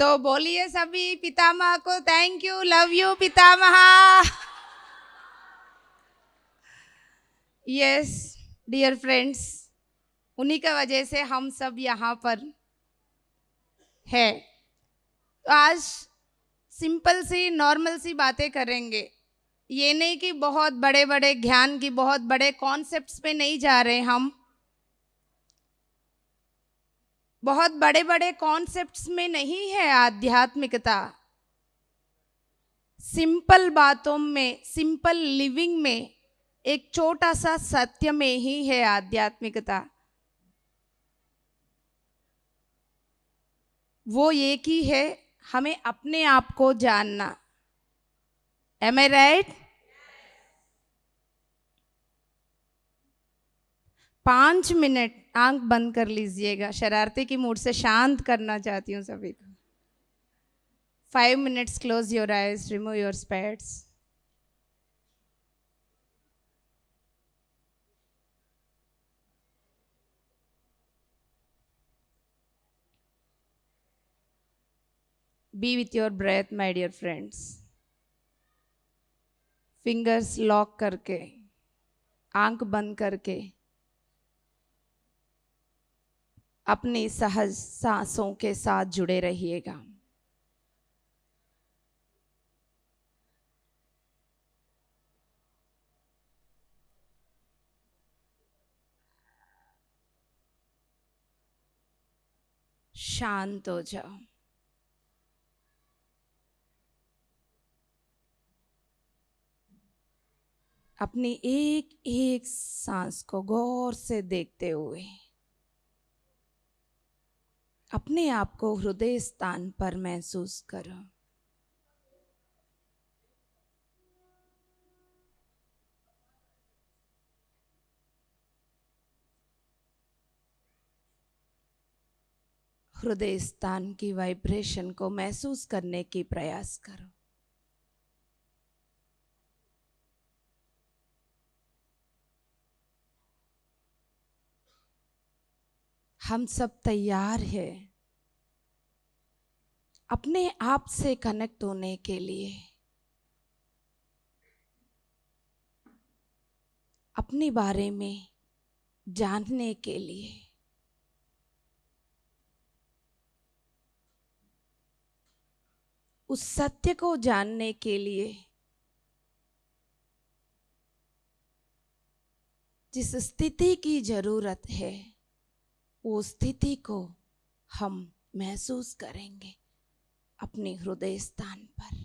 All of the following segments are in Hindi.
तो बोलिए सभी पितामह को थैंक यू, लव यू पितामह। यस डियर फ्रेंड्स, उन्हीं का वजह से हम सब यहाँ पर है। तो आज सिंपल सी नॉर्मल सी बातें करेंगे। ये नहीं कि बहुत बड़े बड़े ज्ञान की, बहुत बड़े कॉन्सेप्ट्स पे नहीं जा रहे हम। बहुत बड़े बड़े कॉन्सेप्ट्स में नहीं है आध्यात्मिकता। सिंपल बातों में, सिंपल लिविंग में, एक छोटा सा सत्य में ही है आध्यात्मिकता। वो एक ही है, हमें अपने आप को जानना। Am I right? 5 मिनट आंख बंद कर लीजिएगा, शरारती की मूड से शांत करना चाहती हूँ सभी को। 5 minutes, close your eyes, remove your specs. Be with your breath, my dear friends. Fingers lock करके, आंख बंद करके अपनी सहज सांसों के साथ जुड़े रहिएगा। शांत हो जाओ। अपनी एक एक सांस को गौर से देखते हुए अपने आप को हृदय स्थान पर महसूस करो। हृदय स्थान की वाइब्रेशन को महसूस करने की प्रयास करो। हम सब तैयार हैं अपने आप से कनेक्ट होने के लिए, अपने बारे में जानने के लिए। उस सत्य को जानने के लिए जिस स्थिति की जरूरत है, वो स्थिति को हम महसूस करेंगे अपने हृदय स्थान पर।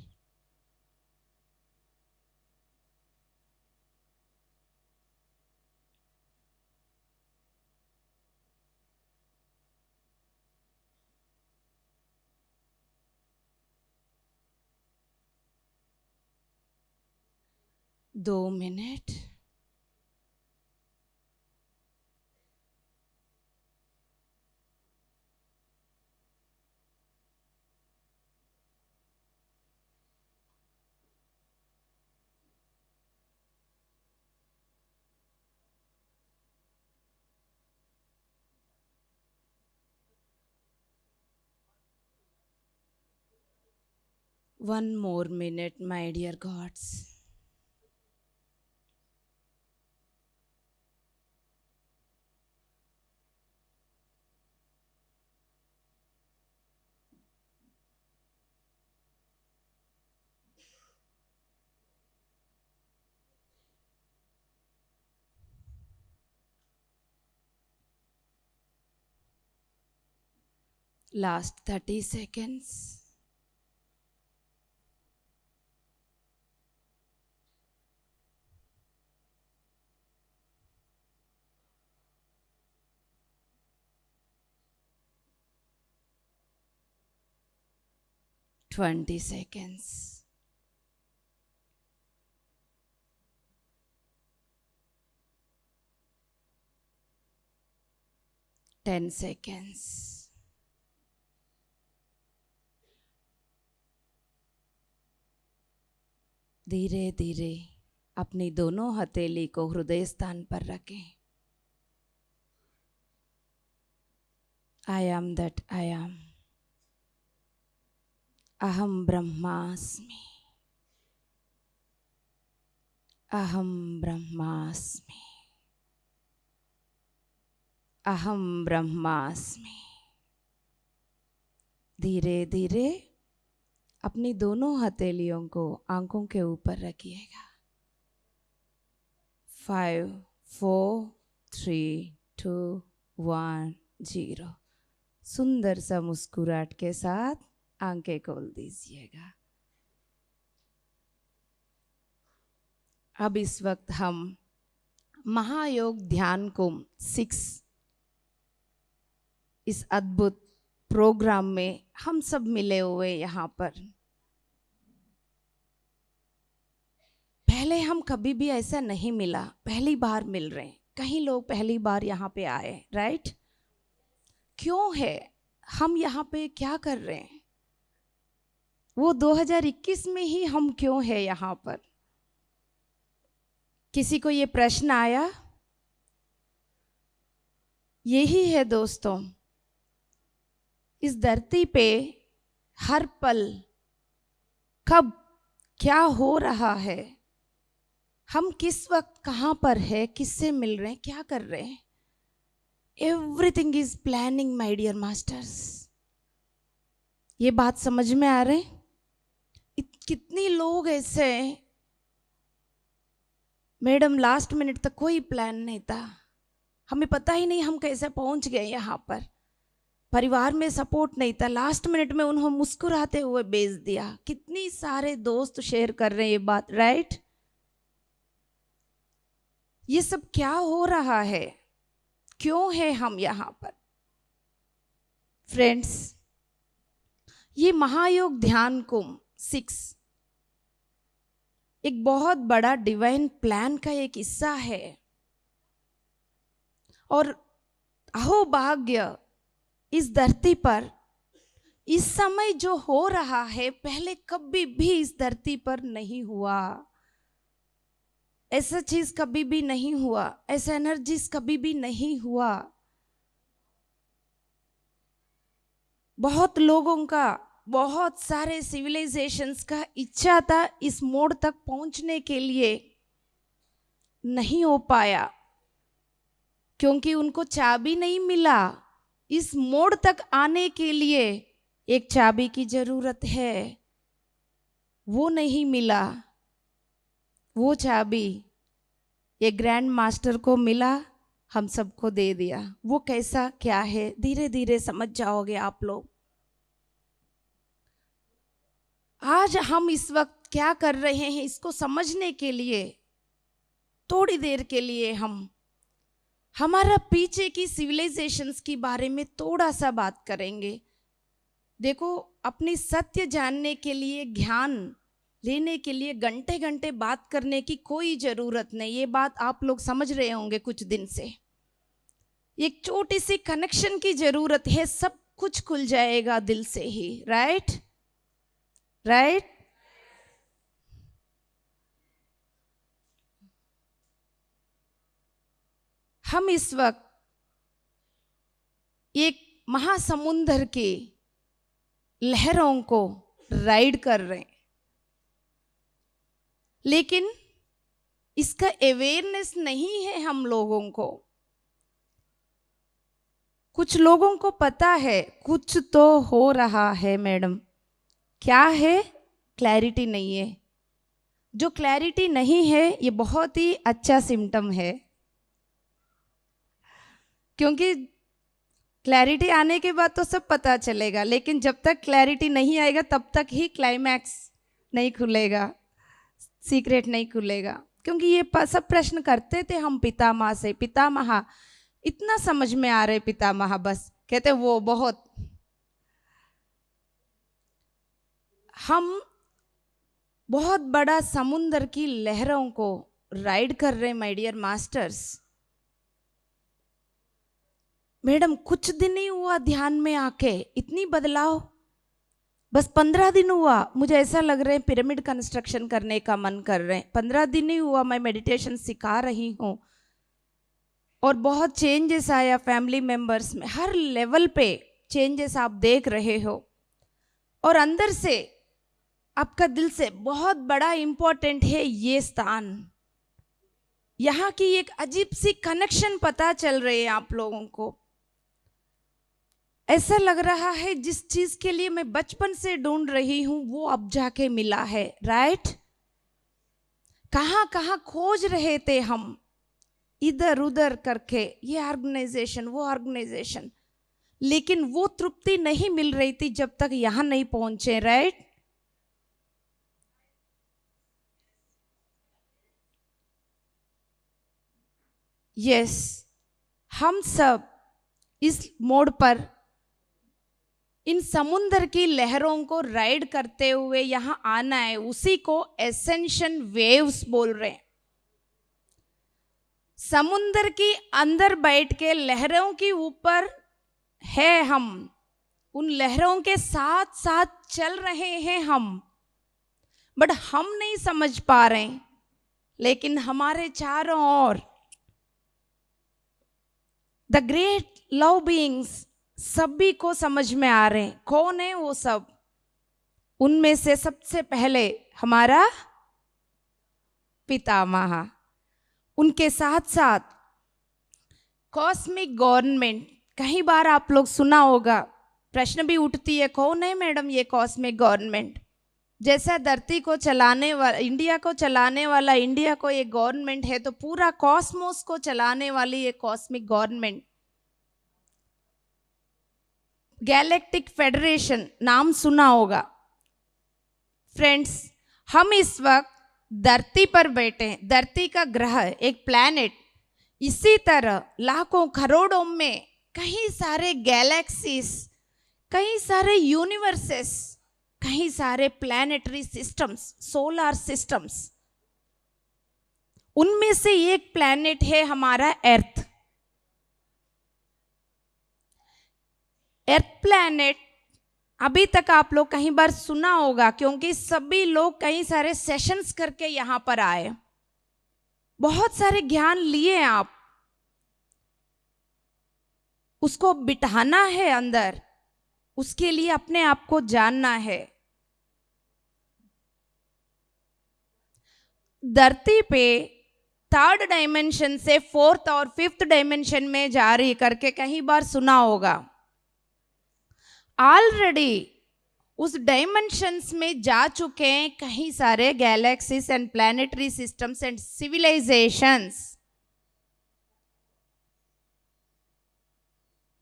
दो minute. One more minute, my dear gods. Last 30 seconds. Twenty seconds. Ten seconds. धीरे धीरे अपनी दोनों हथेली को हृदय स्थान पर रखें। I am that I am. अहम ब्रह्मास्मि, अहम ब्रह्मास्मि, अहम ब्रह्मास्मि। धीरे धीरे अपनी दोनों हथेलियों को आंखों के ऊपर रखिएगा। 5 4 3 2 1 0। सुंदर सा मुस्कुराहट के साथ आंखें खोल दीजिएगा। अब इस वक्त हम महायोग ध्यान कुंभ 6 इस अद्भुत प्रोग्राम में हम सब मिले हुए यहाँ पर। पहले हम कभी भी ऐसा नहीं मिला, पहली बार मिल रहे हैं। कई लोग पहली बार यहाँ पे आए, राइट? क्यों है हम यहाँ पे, क्या कर रहे हैं? वो 2021 में ही हम क्यों है यहाँ पर? किसी को ये प्रश्न आया? यही है दोस्तों, इस धरती पे हर पल कब क्या हो रहा है, हम किस वक्त कहाँ पर है, किससे मिल रहे हैं, क्या कर रहे हैं, everything is planning my dear masters. ये बात समझ में आ रहे? कितनी लोग ऐसे, मैडम लास्ट मिनट तक कोई प्लान नहीं था, हमें पता ही नहीं हम कैसे पहुंच गए यहाँ पर, परिवार में सपोर्ट नहीं था, लास्ट मिनट में उन्होंने मुस्कुराते हुए भेज दिया। कितनी सारे दोस्त शेयर कर रहे हैं ये बात, राइट? ये सब क्या हो रहा है, क्यों है हम यहाँ पर? फ्रेंड्स, ये महायोग ध्यान कुंभ 6 एक बहुत बड़ा डिवाइन प्लान का एक हिस्सा है। और अहोभाग्य, इस धरती पर इस समय जो हो रहा है पहले कभी भी इस धरती पर नहीं हुआ। ऐसा चीज कभी भी नहीं हुआ, ऐसा एनर्जीज कभी भी नहीं हुआ। बहुत लोगों का, बहुत सारे सिविलाइजेशंस का इच्छा था इस मोड़ तक पहुंचने के लिए, नहीं हो पाया क्योंकि उनको चाबी नहीं मिला। इस मोड़ तक आने के लिए एक चाबी की जरूरत है, वो नहीं मिला। वो चाबी ये ग्रैंड मास्टर को मिला, हम सबको दे दिया। वो कैसा क्या है धीरे धीरे समझ जाओगे आप लोग। आज हम इस वक्त क्या कर रहे हैं इसको समझने के लिए थोड़ी देर के लिए हम हमारा पीछे की सिविलाइजेशंस के बारे में थोड़ा सा बात करेंगे। देखो, अपनी सत्य जानने के लिए, ज्ञान लेने के लिए घंटे घंटे बात करने की कोई जरूरत नहीं। ये बात आप लोग समझ रहे होंगे कुछ दिन से। एक छोटी सी कनेक्शन की जरूरत है, सब कुछ खुल जाएगा दिल से ही, राइट? राइट? हम इस वक्त एक महासमुंदर की लहरों को राइड कर रहे हैं, लेकिन इसका अवेयरनेस नहीं है हम लोगों को। कुछ लोगों को पता है कुछ तो हो रहा है मैडम, क्या है? क्लैरिटी नहीं है। जो क्लैरिटी नहीं है ये बहुत ही अच्छा सिम्टम है, क्योंकि क्लैरिटी आने के बाद तो सब पता चलेगा, लेकिन जब तक क्लैरिटी नहीं आएगा तब तक ही क्लाइमैक्स नहीं खुलेगा, सीक्रेट नहीं खुलेगा। क्योंकि ये सब प्रश्न करते थे हम पितामह से, पितामह इतना समझ में आ रहे, पितामह बस कहते वो बहुत। हम बहुत बड़ा समुंदर की लहरों को राइड कर रहे हैं माय डियर मास्टर्स। मैडम कुछ दिन ही हुआ ध्यान में आके, इतनी बदलाव, बस 15 दिन हुआ। मुझे ऐसा लग रहा है पिरामिड कंस्ट्रक्शन करने का मन कर रहे हैं। 15 दिन ही हुआ, मैं मेडिटेशन सिखा रही हूँ और बहुत चेंजेस आया फैमिली मेंबर्स में, हर लेवल पे चेंजेस आप देख रहे हो। और अंदर से आपका दिल से बहुत बड़ा इंपॉर्टेंट है ये स्थान। यहाँ की एक अजीब सी कनेक्शन पता चल रही है आप लोगों को। ऐसा लग रहा है जिस चीज के लिए मैं बचपन से ढूंढ रही हूं वो अब जाके मिला है, राइट? कहां कहां खोज रहे थे हम, इधर उधर करके, ये ऑर्गेनाइजेशन वो ऑर्गेनाइजेशन, लेकिन वो तृप्ति नहीं मिल रही थी जब तक यहां नहीं पहुंचे, राइट? यस, हम सब इस मोड़ पर इन समुद्र की लहरों को राइड करते हुए यहां आना है, उसी को एसेंशन वेव्स बोल रहे हैं। समुद्र की अंदर बैठ के लहरों के ऊपर है हम, उन लहरों के साथ साथ चल रहे हैं हम, बट हम नहीं समझ पा रहे, लेकिन हमारे चारों ओर द ग्रेट लव बीइंग्स सभी को समझ में आ रहे हैं। कौन है वो सब? उनमें से सबसे पहले हमारा पितामह, उनके साथ साथ कॉस्मिक गवर्नमेंट। कई बार आप लोग सुना होगा, प्रश्न भी उठती है, कौन है मैडम ये कॉस्मिक गवर्नमेंट? जैसा धरती को चलाने वाला, इंडिया को चलाने वाला इंडिया को एक गवर्नमेंट है, तो पूरा कॉस्मोस को चलाने वाली ये कॉस्मिक गवर्नमेंट गैलेक्टिक फेडरेशन नाम सुना होगा। फ्रेंड्स, हम इस वक्त धरती पर बैठे हैं, धरती का ग्रह, एक प्लैनेट। इसी तरह लाखों करोड़ों में कई सारे गैलेक्सीज, कई सारे यूनिवर्सेस, कई सारे प्लैनेटरी सिस्टम्स, सोलर सिस्टम्स। उनमें से एक प्लैनेट है हमारा अर्थ। अर्थ प्लैनेट अभी तक आप लोग कहीं बार सुना होगा, क्योंकि सभी लोग कई सारे सेशंस करके यहां पर आए, बहुत सारे ज्ञान लिए आप, उसको बिठाना है अंदर, उसके लिए अपने आप को जानना है। धरती पे थर्ड डायमेंशन से फोर्थ और फिफ्थ डायमेंशन में जा रही करके कहीं बार सुना होगा। ऑलरेडी उस डायमेंशंस में जा चुके हैं कई सारे galaxies and planetary systems and civilisations.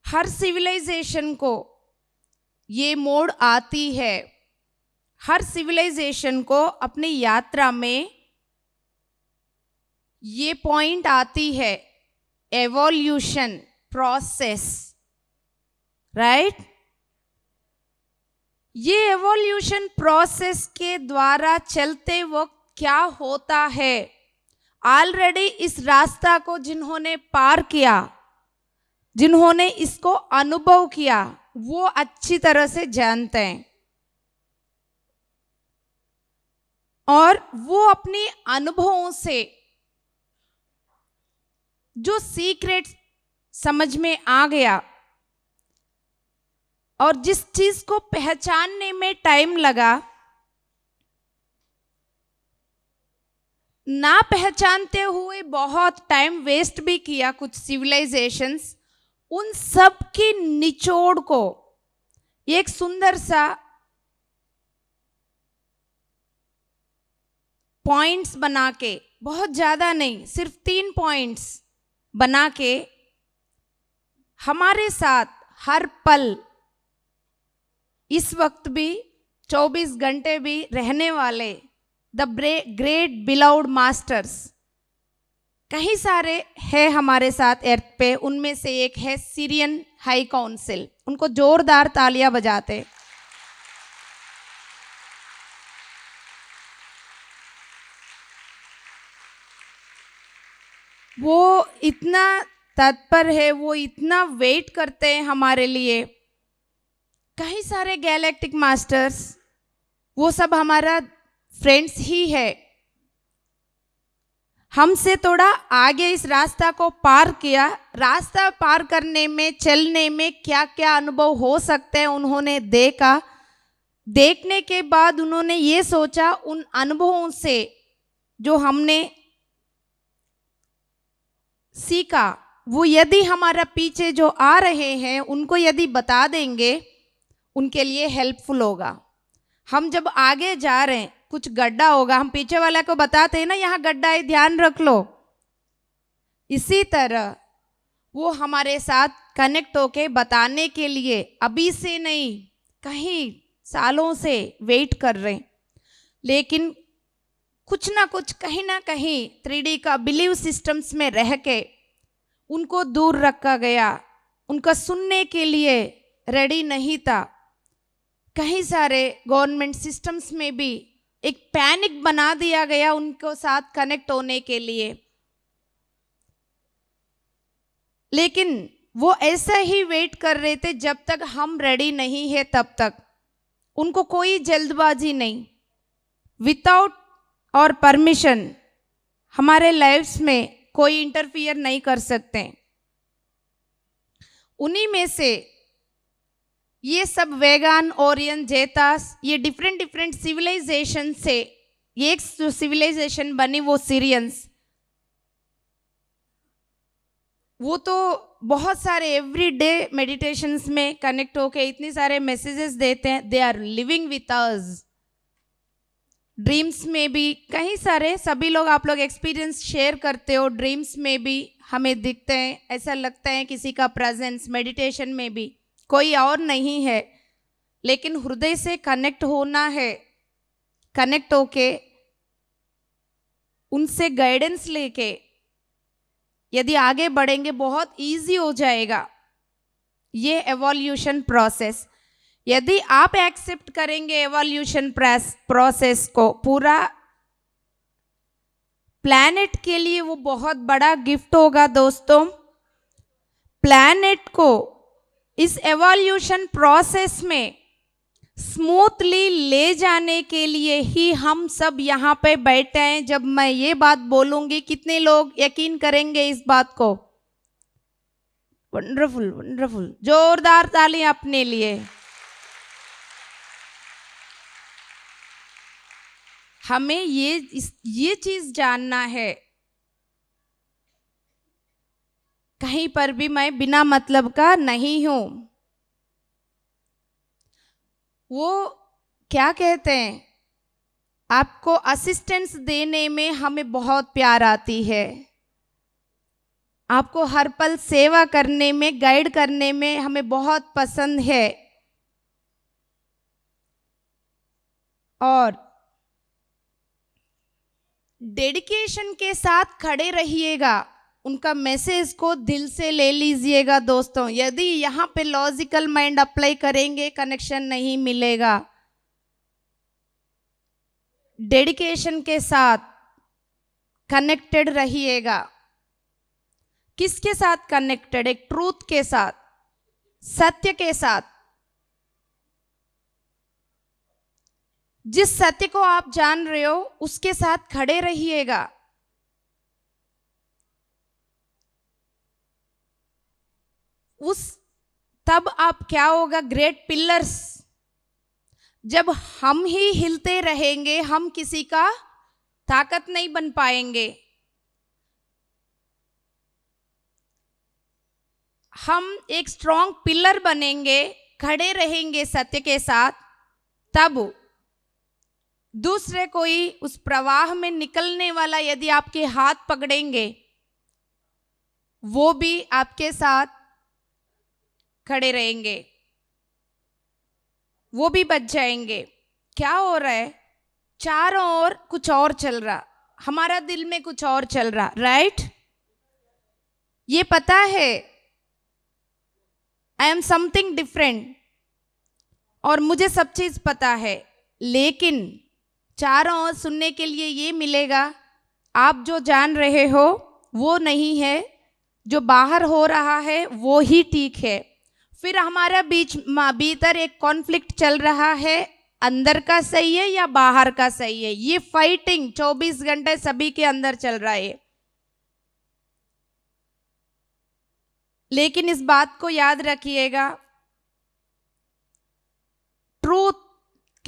हर सिविलाइजेशन को ये मोड़ आती है, हर सिविलाइजेशन को अपनी यात्रा में ये पॉइंट आती है, एवोल्यूशन प्रोसेस, राइट? ये एवोल्यूशन प्रोसेस के द्वारा चलते वक्त क्या होता है, ऑलरेडी इस रास्ता को जिन्होंने पार किया, जिन्होंने इसको अनुभव किया, वो अच्छी तरह से जानते हैं, और वो अपनी अनुभवों से जो सीक्रेट समझ में आ गया, और जिस चीज को पहचानने में टाइम लगा, ना पहचानते हुए बहुत टाइम वेस्ट भी किया कुछ सिविलाइजेशंस, उन सब की निचोड़ को एक सुंदर सा पॉइंट्स बना के, बहुत ज्यादा नहीं, सिर्फ 3 पॉइंट्स बना के हमारे साथ हर पल, इस वक्त भी 24 घंटे भी रहने वाले द ग्रेट बिलाउड मास्टर्स कई सारे हैं हमारे साथ अर्थ पे। उनमें से एक है सीरियन हाई काउंसिल, उनको जोरदार तालियां बजाते। वो इतना तत्पर है, वो इतना वेट करते हैं हमारे लिए। कई सारे गैलेक्टिक मास्टर्स, वो सब हमारा फ्रेंड्स ही है, हमसे थोड़ा आगे इस रास्ता को पार किया। रास्ता पार करने में, चलने में क्या क्या अनुभव हो सकते हैं उन्होंने देखा, देखने के बाद उन्होंने ये सोचा, उन अनुभवों से जो हमने सीखा वो यदि हमारा पीछे जो आ रहे हैं उनको यदि बता देंगे, उनके लिए हेल्पफुल होगा। हम जब आगे जा रहे हैं, कुछ गड्ढा होगा, हम पीछे वाला को बताते हैं ना, यहाँ गड्ढा है, ध्यान रख लो। इसी तरह वो हमारे साथ कनेक्ट होके बताने के लिए अभी से नहीं, कहीं सालों से वेट कर रहे हैं, लेकिन कुछ ना कुछ कहीं ना कहीं 3D का बिलीव सिस्टम्स में रह के उनको दूर रखा गया, उनका सुनने के लिए रेडी नहीं था। कई सारे गवर्नमेंट सिस्टम्स में भी एक पैनिक बना दिया गया उनको साथ कनेक्ट होने के लिए, लेकिन वो ऐसा ही वेट कर रहे थे जब तक हम रेडी नहीं है तब तक। उनको कोई जल्दबाजी नहीं, विदाउट और परमिशन हमारे लाइफ्स में कोई इंटरफियर नहीं कर सकते। उन्हीं में से ये सब वेगान, ओरियन, जेतास, ये डिफरेंट डिफरेंट सिविलाइजेशन से एक जो सिविलाइजेशन बनी वो सीरियंस, वो तो बहुत सारे एवरीडे मेडिटेशंस में कनेक्ट होके इतने सारे मैसेजेस देते हैं। They are living with us, dreams में भी कई सारे, सभी लोग आप लोग एक्सपीरियंस शेयर करते हो, ड्रीम्स में भी हमें दिखते हैं, ऐसा लगता है किसी का प्रेजेंस। मेडिटेशन में भी कोई और नहीं है, लेकिन हृदय से कनेक्ट होना है, कनेक्ट होके उनसे गाइडेंस लेके यदि आगे बढ़ेंगे बहुत इजी हो जाएगा ये एवोल्यूशन प्रोसेस। यदि आप एक्सेप्ट करेंगे एवोल्यूशन प्रोसेस को, पूरा प्लैनेट के लिए वो बहुत बड़ा गिफ्ट होगा दोस्तों। प्लैनेट को इस एवोल्यूशन प्रोसेस में स्मूथली ले जाने के लिए ही हम सब यहाँ पे बैठे हैं। जब मैं ये बात बोलूंगी कितने लोग यकीन करेंगे इस बात को? वंडरफुल, वंडरफुल, जोरदार तालियां अपने लिए। हमें ये चीज जानना है, कहीं पर भी मैं बिना मतलब का नहीं हूं। वो क्या कहते हैं, आपको असिस्टेंस देने में हमें बहुत प्यार आती है, आपको हर पल सेवा करने में, गाइड करने में हमें बहुत पसंद है। और डेडिकेशन के साथ खड़े रहिएगा, उनका मैसेज को दिल से ले लीजिएगा दोस्तों। यदि यहाँ पे लॉजिकल माइंड अप्लाई करेंगे कनेक्शन नहीं मिलेगा। डेडिकेशन के साथ कनेक्टेड रहिएगा। किसके साथ कनेक्टेड? एक ट्रूथ के साथ, सत्य के साथ। जिस सत्य को आप जान रहे हो उसके साथ खड़े रहिएगा। तब आप क्या होगा, ग्रेट पिलर्स। जब हम ही हिलते रहेंगे हम किसी का ताकत नहीं बन पाएंगे। हम एक स्ट्रॉन्ग पिलर बनेंगे, खड़े रहेंगे सत्य के साथ, तब दूसरे कोई उस प्रवाह में निकलने वाला यदि आपके हाथ पकड़ेंगे वो भी आपके साथ खड़े रहेंगे, वो भी बच जाएंगे। क्या हो रहा है, चारों ओर कुछ और चल रहा, हमारा दिल में कुछ और चल रहा, राइट? ये पता है आई एम समथिंग डिफरेंट, और मुझे सब चीज पता है, लेकिन चारों ओर सुनने के लिए ये मिलेगा, आप जो जान रहे हो वो नहीं है, जो बाहर हो रहा है वो ही ठीक है। फिर हमारा भीतर एक कॉन्फ्लिक्ट चल रहा है, अंदर का सही है या बाहर का सही है। ये फाइटिंग 24 घंटे सभी के अंदर चल रहा है। लेकिन इस बात को याद रखिएगा, ट्रूथ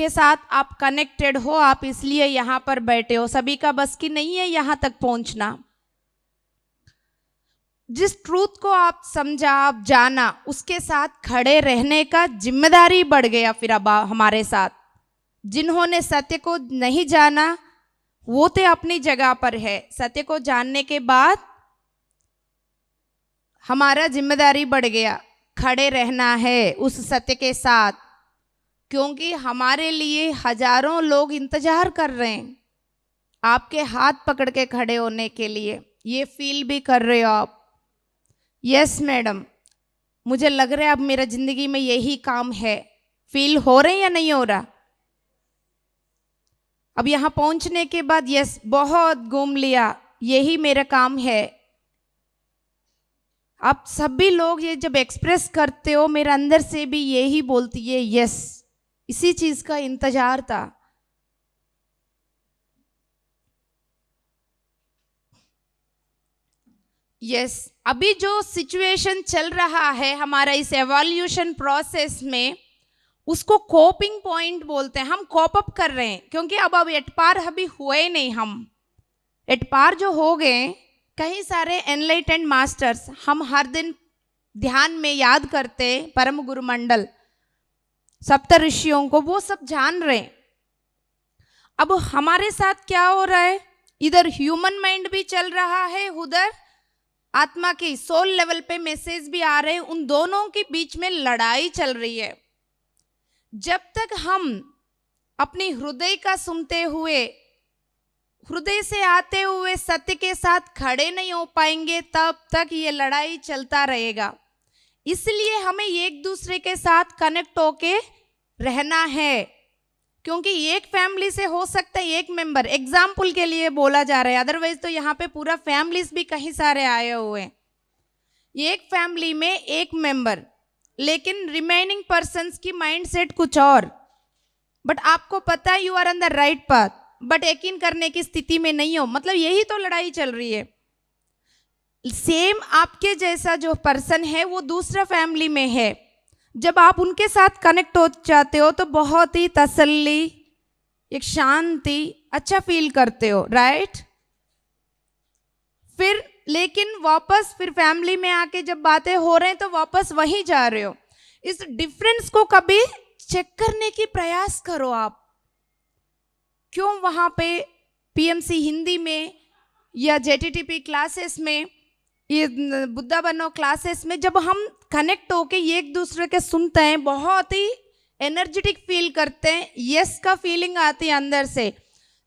के साथ आप कनेक्टेड हो, आप इसलिए यहाँ पर बैठे हो। सभी का बस की नहीं है यहाँ तक पहुँचना। जिस ट्रूथ को आप समझा, आप जाना, उसके साथ खड़े रहने का जिम्मेदारी बढ़ गया फिर अब हमारे साथ। जिन्होंने सत्य को नहीं जाना वो तो अपनी जगह पर है, सत्य को जानने के बाद हमारा जिम्मेदारी बढ़ गया, खड़े रहना है उस सत्य के साथ, क्योंकि हमारे लिए हजारों लोग इंतजार कर रहे हैं आपके हाथ पकड़ के खड़े होने के लिए। ये फील भी कर रहे हो आप? यस मैडम, मुझे लग रहा है अब मेरा जिंदगी में यही काम है। फील हो रहे या नहीं हो रहा? अब यहाँ पहुंचने के बाद यस, बहुत घूम लिया, यही मेरा काम है। आप सभी लोग ये जब एक्सप्रेस करते हो, मेरे अंदर से भी यही बोलती है यस, इसी चीज का इंतजार था। यस, अभी जो सिचुएशन चल रहा है हमारा इस एवोल्यूशन प्रोसेस में, उसको कोपिंग पॉइंट बोलते हैं। हम कोप अप कर रहे हैं, क्योंकि अब एट पार अभी हुए नहीं। हम एट पार जो हो गए, कई सारे एनलाइटेंड मास्टर्स हम हर दिन ध्यान में याद करते, परम गुरु मंडल, सप्त ऋषियों को, वो सब जान रहे हैं। अब हमारे साथ क्या हो रहा है, इधर ह्यूमन माइंड भी चल रहा है, उधर आत्मा की सोल लेवल पे मैसेज भी आ रहे हैं। उन दोनों के बीच में लड़ाई चल रही है। जब तक हम अपनी हृदय का सुनते हुए, हृदय से आते हुए सत्य के साथ खड़े नहीं हो पाएंगे, तब तक ये लड़ाई चलता रहेगा। इसलिए हमें एक दूसरे के साथ कनेक्ट होके रहना है, क्योंकि एक फैमिली से हो सकता है एक मेंबर, एग्जाम्पल के लिए बोला जा रहा है, अदरवाइज तो यहाँ पे पूरा फैमिलीज भी कहीं सारे आए हुए हैं। एक फैमिली में एक मेंबर, लेकिन रिमेनिंग पर्सन्स की माइंडसेट कुछ और। बट आपको पता है you are on the right path, but यकीन करने की स्थिति में नहीं हो। मतलब यही तो लड़ाई चल रही है। सेम आपके जैसा जो पर्सन है वो दूसरा फैमिली में है, जब आप उनके साथ कनेक्ट हो जाते हो तो बहुत ही तसल्ली, एक शांति, अच्छा फील करते हो, राइट? फिर लेकिन वापस फिर फैमिली में आके जब बातें हो रहे हैं तो वापस वहीं जा रहे हो। इस डिफरेंस को कभी चेक करने की प्रयास करो आप। क्यों वहां पे पीएमसी हिंदी में या जेटीटीपी क्लासेस में, ये बुद्धा बनो क्लासेस में, जब हम कनेक्ट होके एक दूसरे के सुनते हैं, बहुत ही एनर्जेटिक फील करते हैं, यस का फीलिंग आती है अंदर से।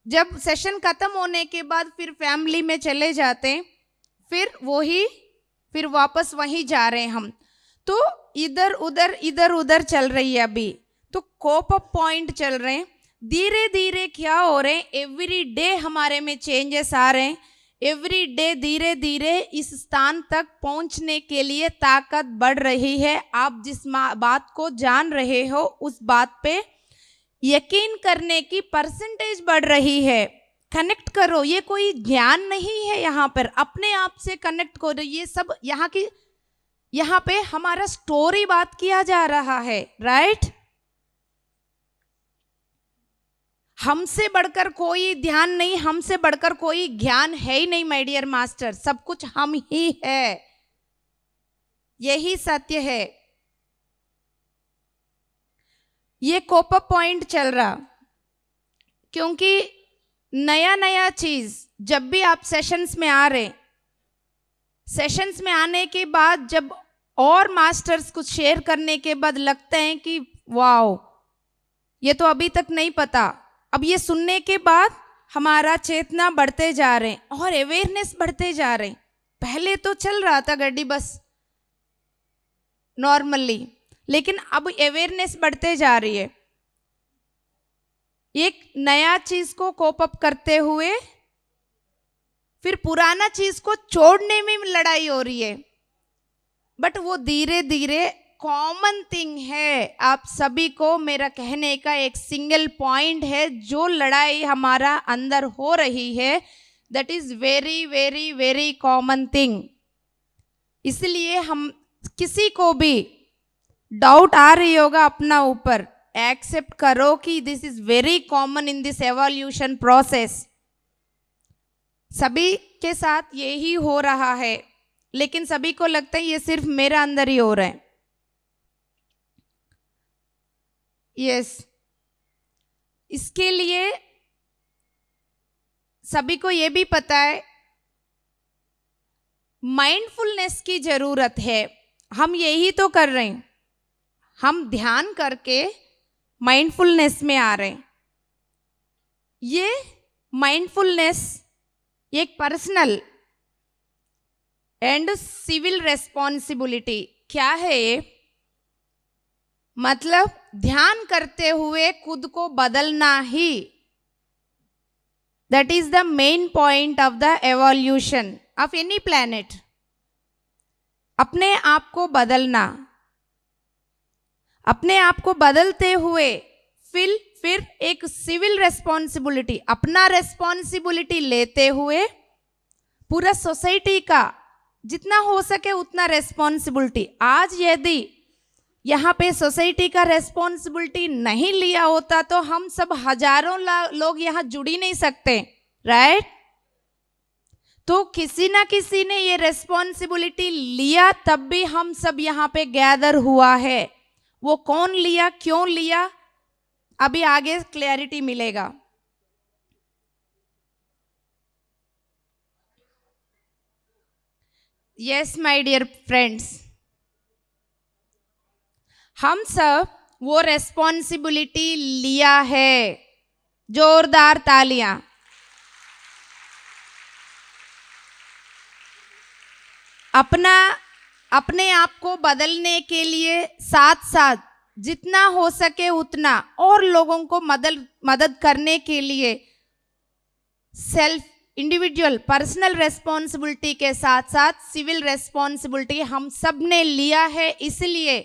जब सेशन खत्म होने के बाद फिर फैमिली में चले जाते हैं, फिर वापस वहीं जा रहे हैं हम। तो इधर उधर चल रही है अभी, तो कोप अप पॉइंट चल रहे हैं। धीरे धीरे क्या हो रहे हैं, एवरी डे हमारे में चेंजेस आ रहे हैं। एवरी डे धीरे धीरे इस स्थान तक पहुंचने के लिए ताकत बढ़ रही है। आप जिस बात को जान रहे हो उस बात पे यकीन करने की परसेंटेज बढ़ रही है। कनेक्ट करो, ये कोई ज्ञान नहीं है, यहाँ पर अपने आप से कनेक्ट करो। ये सब यहाँ पे हमारा स्टोरी बात किया जा रहा है, राइट? हमसे बढ़कर कोई ध्यान नहीं, हमसे बढ़कर कोई ज्ञान है ही नहीं माय डियर मास्टर, सब कुछ हम ही है, यही सत्य है। ये कोप अप पॉइंट चल रहा, क्योंकि नया नया चीज जब भी आप सेशंस में आ रहे, सेशंस में आने के बाद जब और मास्टर्स कुछ शेयर करने के बाद लगता है कि वाओ, ये तो अभी तक नहीं पता। अब ये सुनने के बाद हमारा चेतना बढ़ते जा रहे हैं और अवेयरनेस बढ़ते जा रहे हैं। पहले तो चल रहा था गड्डी बस नॉर्मली, लेकिन अब अवेयरनेस बढ़ते जा रही है। एक नया चीज को कोप अप करते हुए फिर पुराना चीज को छोड़ने में लड़ाई हो रही है। बट वो धीरे धीरे कॉमन थिंग है। आप सभी को मेरा कहने का एक सिंगल पॉइंट है, जो लड़ाई हमारा अंदर हो रही है that is very very very common thing. इसलिए हम किसी को भी डाउट आ रही होगा अपना ऊपर, एक्सेप्ट करो कि this is very common in this evolution process. सभी के साथ यही हो रहा है, लेकिन सभी को लगता है ये सिर्फ मेरे अंदर ही हो रहा है। यस, इसके लिए सभी को ये भी पता है माइंडफुलनेस की जरूरत है। हम यही तो कर रहे हैं, हम ध्यान करके माइंडफुलनेस में आ रहे हैं। ये माइंडफुलनेस एक पर्सनल एंड सिविल रेस्पॉन्सिबिलिटी क्या है ये? मतलब ध्यान करते हुए खुद को बदलना ही, that is the main point of the evolution of any planet. अपने आप को बदलना, अपने आप को बदलते हुए फिर एक सिविल रेस्पॉन्सिबिलिटी, अपना रेस्पॉन्सिबिलिटी लेते हुए पूरा सोसाइटी का जितना हो सके उतना रेस्पॉन्सिबिलिटी। आज यदि यहाँ पे सोसाइटी का रेस्पॉन्सिबिलिटी नहीं लिया होता तो हम सब हजारों लोग यहाँ जुड़ ही नहीं सकते, राइट? तो किसी ना किसी ने ये रेस्पॉन्सिबिलिटी लिया, तब भी हम सब यहाँ पे गैदर हुआ है। वो कौन लिया, क्यों लिया, अभी आगे क्लैरिटी मिलेगा। यस माय डियर फ्रेंड्स, हम सब वो रेस्पॉन्सिबिलिटी लिया है। जोरदार तालियां। अपने आप को बदलने के लिए साथ साथ जितना हो सके उतना और लोगों को मदद करने के लिए सेल्फ इंडिविजुअल पर्सनल रेस्पॉन्सिबिलिटी के साथ साथ सिविल रेस्पॉन्सिबिलिटी हम सब ने लिया है। इसलिए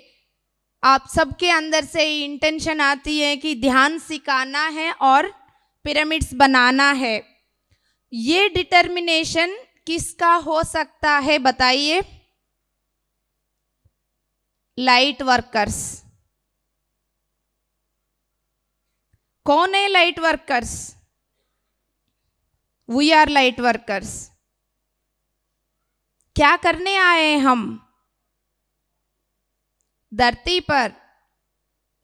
आप सबके अंदर से इंटेंशन आती है कि ध्यान सिखाना है और पिरामिड्स बनाना है। ये डिटर्मिनेशन किसका हो सकता है बताइए? Light workers. कौन है light workers? We are light workers. क्या करने आए हैं हम धरती पर?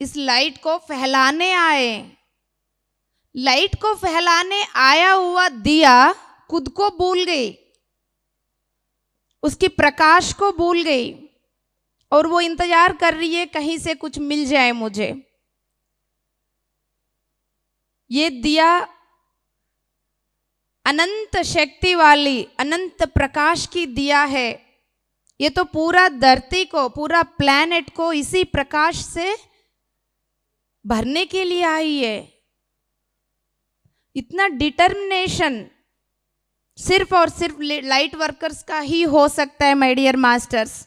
इस लाइट को फैलाने आए। लाइट को फैलाने आया हुआ दिया खुद को भूल गई, उसकी प्रकाश को भूल गई और वो इंतजार कर रही है कहीं से कुछ मिल जाए मुझे। ये दिया अनंत शक्ति वाली, अनंत प्रकाश की दिया है। ये तो पूरा धरती को, पूरा प्लैनेट को इसी प्रकाश से भरने के लिए आई है। इतना डिटर्मिनेशन सिर्फ और सिर्फ लाइट वर्कर्स का ही हो सकता है माय डियर मास्टर्स।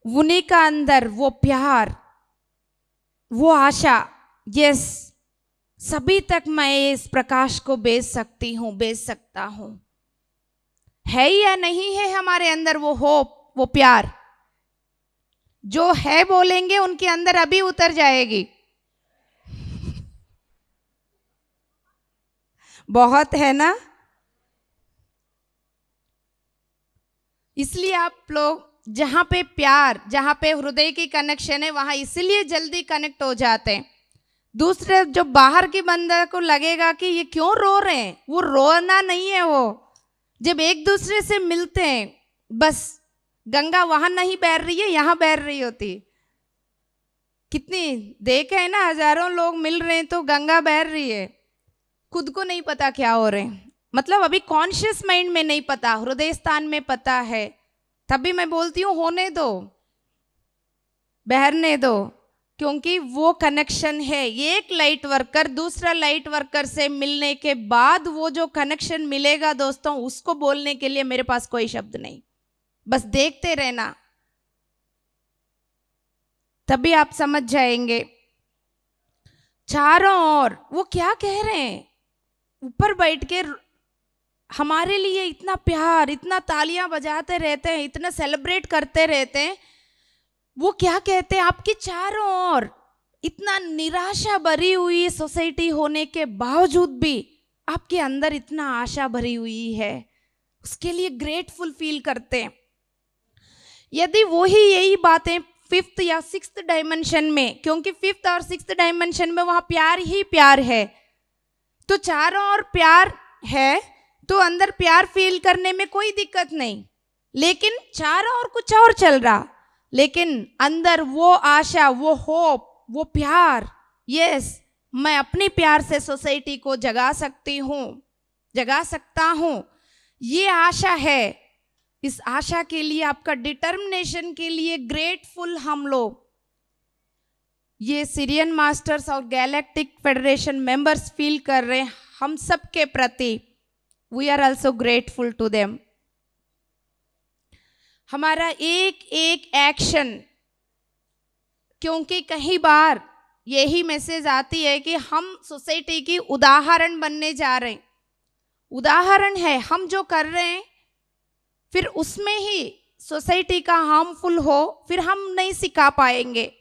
उन्हीं का अंदर वो प्यार, वो आशा, यस, सभी तक मैं इस प्रकाश को भेज सकती हूँ, भेज सकता हूँ। है या नहीं है हमारे अंदर वो होप, वो प्यार? जो है बोलेंगे उनके अंदर अभी उतर जाएगी। बहुत है ना? इसलिए आप लोग जहां पे प्यार, जहां पे हृदय की कनेक्शन है वहां इसलिए जल्दी कनेक्ट हो जाते हैं। दूसरे जो बाहर के बंदे को लगेगा कि ये क्यों रो रहे हैं, वो रोना नहीं है। वो जब एक दूसरे से मिलते हैं, बस गंगा वहां नहीं बह रही है, यहां बह रही होती। कितनी देखे है ना, हजारों लोग मिल रहे हैं तो गंगा बह रही है, खुद को नहीं पता क्या हो रहे हैं। मतलब अभी कॉन्शियस माइंड में नहीं पता, हृदय स्थान में पता है। तभी मैं बोलती हूँ होने दो, बहरने दो, क्योंकि वो कनेक्शन है। एक लाइट वर्कर दूसरा लाइट वर्कर से मिलने के बाद वो जो कनेक्शन मिलेगा दोस्तों, उसको बोलने के लिए मेरे पास कोई शब्द नहीं। बस देखते रहना, तभी आप समझ जाएंगे। चारों ओर वो क्या कह रहे हैं, ऊपर बैठ के हमारे लिए इतना प्यार, इतना तालियां बजाते रहते हैं, इतना सेलिब्रेट करते रहते हैं। वो क्या कहते हैं, आपके चारों ओर इतना निराशा भरी हुई सोसाइटी होने के बावजूद भी आपके अंदर इतना आशा भरी हुई है, उसके लिए ग्रेटफुल फील करते हैं। यदि वही यही बातें फिफ्थ या सिक्स्थ डायमेंशन में, क्योंकि फिफ्थ और सिक्स्थ डायमेंशन में वहां प्यार ही प्यार है, तो चारों ओर प्यार है तो अंदर प्यार फील करने में कोई दिक्कत नहीं। लेकिन चारों ओर कुछ और चल रहा, लेकिन अंदर वो आशा, वो होप, वो प्यार, यस मैं अपने प्यार से सोसाइटी को जगा सकती हूँ, जगा सकता हूँ, ये आशा है। इस आशा के लिए, आपका डिटर्मिनेशन के लिए ग्रेटफुल हम लोग, ये सीरियन मास्टर्स और गैलेक्टिक फेडरेशन मेंबर्स फील कर रहे हैं हम सब के प्रति। We are also grateful to them. हमारा एक एक एक्शन, क्योंकि कई बार यही मैसेज आती है कि हम सोसाइटी की उदाहरण बनने जा रहे हैं। उदाहरण है हम जो कर रहे हैं, फिर उसमें ही सोसाइटी का हार्मफुल हो, फिर हम नहीं सिखा पाएंगे।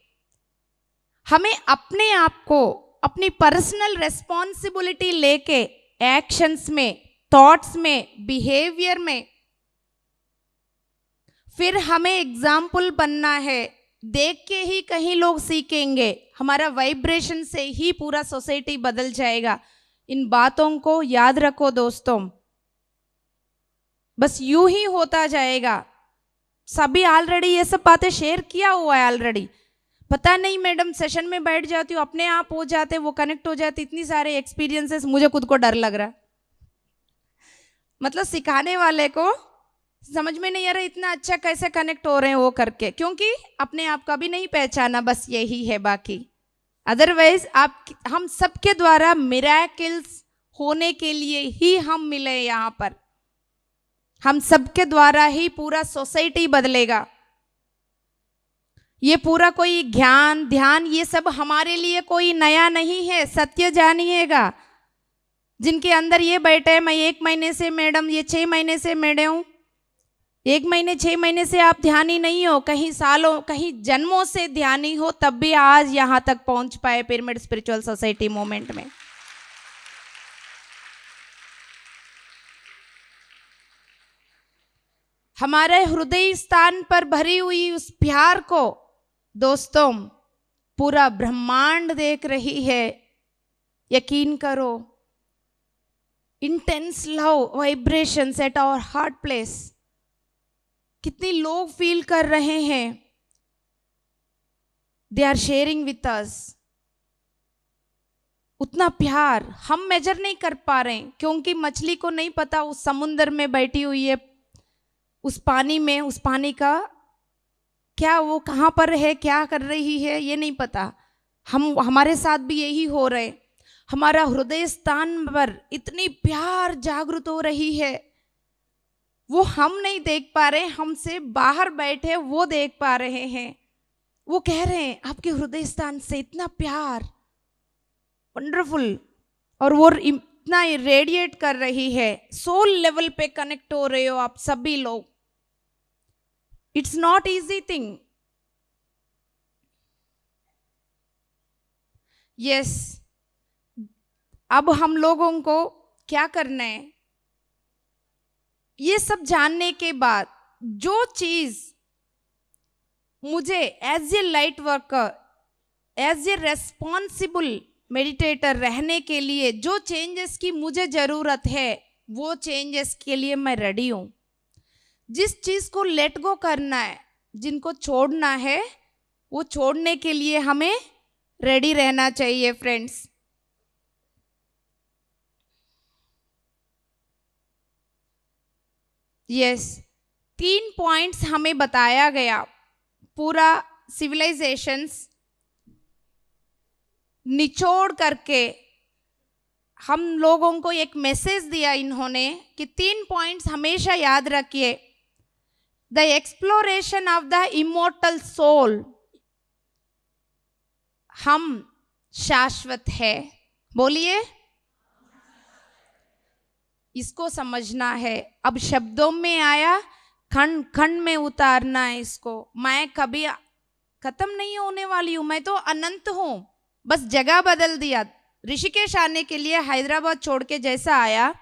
हमें अपने आप को अपनी पर्सनल रेस्पॉन्सिबिलिटी लेके एक्शंस में, थॉट्स में, बिहेवियर में, फिर हमें एग्जाम्पल बनना है। देख के ही कहीं लोग सीखेंगे, हमारा वाइब्रेशन से ही पूरा सोसाइटी बदल जाएगा। इन बातों को याद रखो दोस्तों, बस यूं ही होता जाएगा। सभी ऑलरेडी ये सब बातें शेयर किया हुआ है ऑलरेडी। पता नहीं मैडम सेशन में बैठ जाती हूँ, अपने आप हो जाते, वो कनेक्ट हो जाते, इतनी सारे एक्सपीरियंसेस, मुझे खुद को डर लग रहा। मतलब सिखाने वाले को समझ में नहीं आ रहा इतना अच्छा कैसे कनेक्ट हो रहे हैं वो करके, क्योंकि अपने आप का भी नहीं पहचाना, बस यही है बाकी। अदरवाइज हम सबके द्वारा मिरेकल्स होने के लिए ही हम मिले यहाँ पर। हम सबके द्वारा ही पूरा सोसाइटी बदलेगा। ये पूरा कोई ज्ञान ध्यान ये सब हमारे लिए कोई नया नहीं है। सत्य जानिएगा, जिनके अंदर ये बैठे, मैं 1 महीने से मैडम, ये 6 महीने से मैडम, 1 महीने 6 महीने से आप ध्यानी नहीं हो, कहीं सालों कहीं जन्मों से ध्यानी हो, तब भी आज यहाँ तक पहुंच पाए पिरामिड स्पिरिचुअल सोसाइटी मूवमेंट में। हमारे हृदय स्थान पर भरी हुई उस प्यार को दोस्तों पूरा ब्रह्मांड देख रही है। यकीन करो, intense love vibrations at our heart place कितने लोग फील कर रहे हैं। They are sharing with us. उतना प्यार हम मेजर नहीं कर पा रहे हैं, क्योंकि मछली को नहीं पता उस समुद्र में बैठी हुई है, उस पानी में, उस पानी का क्या, वो कहाँ पर है, क्या कर रही है, ये नहीं पता। हमारे साथ भी यही हो रहे। हमारा हृदय स्थान पर इतनी प्यार जागृत हो रही है, वो हम नहीं देख पा रहे, हमसे बाहर बैठे वो देख पा रहे हैं। वो कह रहे हैं आपके हृदय स्थान से इतना प्यार, वंडरफुल, और वो इतना रेडिएट कर रही है। सोल लेवल पे कनेक्ट हो रहे हो आप सभी लोग। It's not easy thing. Yes, अब हम लोगों को क्या करना है, ये सब जानने के बाद जो चीज मुझे as a light worker, as a responsible meditator रहने के लिए जो चेंजेस की मुझे जरूरत है, वो चेंजेस के लिए मैं रेडी हूं। जिस चीज को लेट गो करना है, जिनको छोड़ना है, वो छोड़ने के लिए हमें रेडी रहना चाहिए फ्रेंड्स। यस, 3 पॉइंट्स हमें बताया गया। पूरा सिविलाइजेशंस निचोड़ करके हम लोगों को एक मैसेज दिया इन्होंने कि 3 पॉइंट्स हमेशा याद रखिए। The exploration of the immortal soul, हम शाश्वत है, बोलिए, इसको समझना है। अब शब्दों में आया, खंड खंड में उतारना है इसको। मैं कभी खत्म नहीं होने वाली हूं, मैं तो अनंत हूं। बस जगह बदल दिया। ऋषिकेश आने के लिए हैदराबाद छोड़ के जैसा आया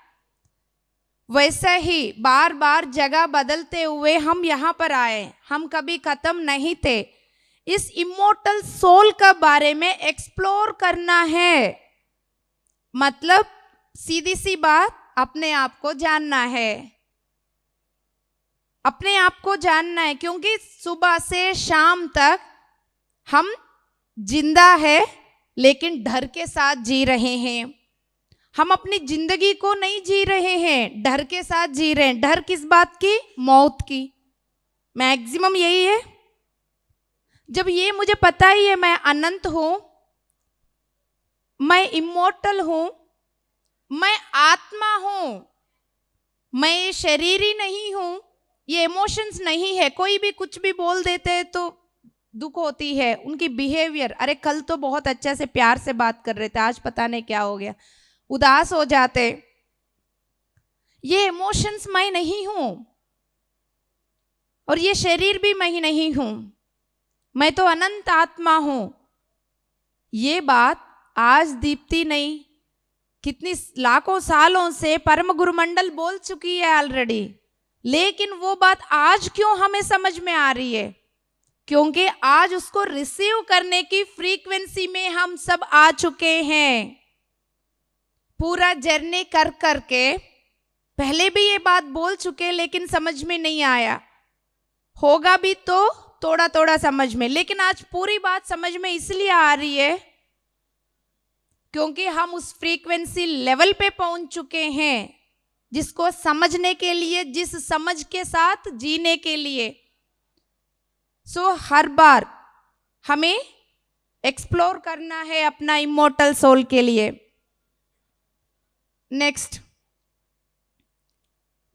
वैसा ही बार बार जगह बदलते हुए हम यहाँ पर आए। हम कभी खत्म नहीं थे। इस इमोर्टल सोल का बारे में एक्सप्लोर करना है, मतलब सीधी सी बात, अपने आप को जानना है। अपने आप को जानना है, क्योंकि सुबह से शाम तक हम जिंदा है लेकिन डर के साथ जी रहे हैं। हम अपनी जिंदगी को नहीं जी रहे हैं, डर के साथ जी रहे हैं। डर किस बात की? मौत की। मैक्सिमम यही है। जब ये मुझे पता ही है मैं अनंत हूं, मैं इमोर्टल हूं, मैं आत्मा हूं, मैं ये शरीर ही नहीं हूं, ये इमोशंस नहीं है। कोई भी कुछ भी बोल देते हैं तो दुख होती है। उनकी बिहेवियर, अरे कल तो बहुत अच्छे से प्यार से बात कर रहे थे, आज पता नहीं क्या हो गया, उदास हो जाते। ये इमोशंस मैं नहीं हूं और ये शरीर भी मैं ही नहीं हूं, मैं तो अनंत आत्मा हूं। ये बात आज दीप्ति नहीं, कितनी लाखों सालों से परम गुरु मंडल बोल चुकी है ऑलरेडी। लेकिन वो बात आज क्यों हमें समझ में आ रही है? क्योंकि आज उसको रिसीव करने की फ्रीक्वेंसी में हम सब आ चुके हैं। पूरा जर्नी कर करके पहले भी ये बात बोल चुके, लेकिन समझ में नहीं आया। होगा भी तो थोड़ा थोड़ा समझ में, लेकिन आज पूरी बात समझ में इसलिए आ रही है क्योंकि हम उस फ्रीक्वेंसी लेवल पे पहुंच चुके हैं जिसको समझने के लिए, जिस समझ के साथ जीने के लिए। सो हर बार हमें एक्सप्लोर करना है अपना इमोर्टल सोल के लिए। नेक्स्ट,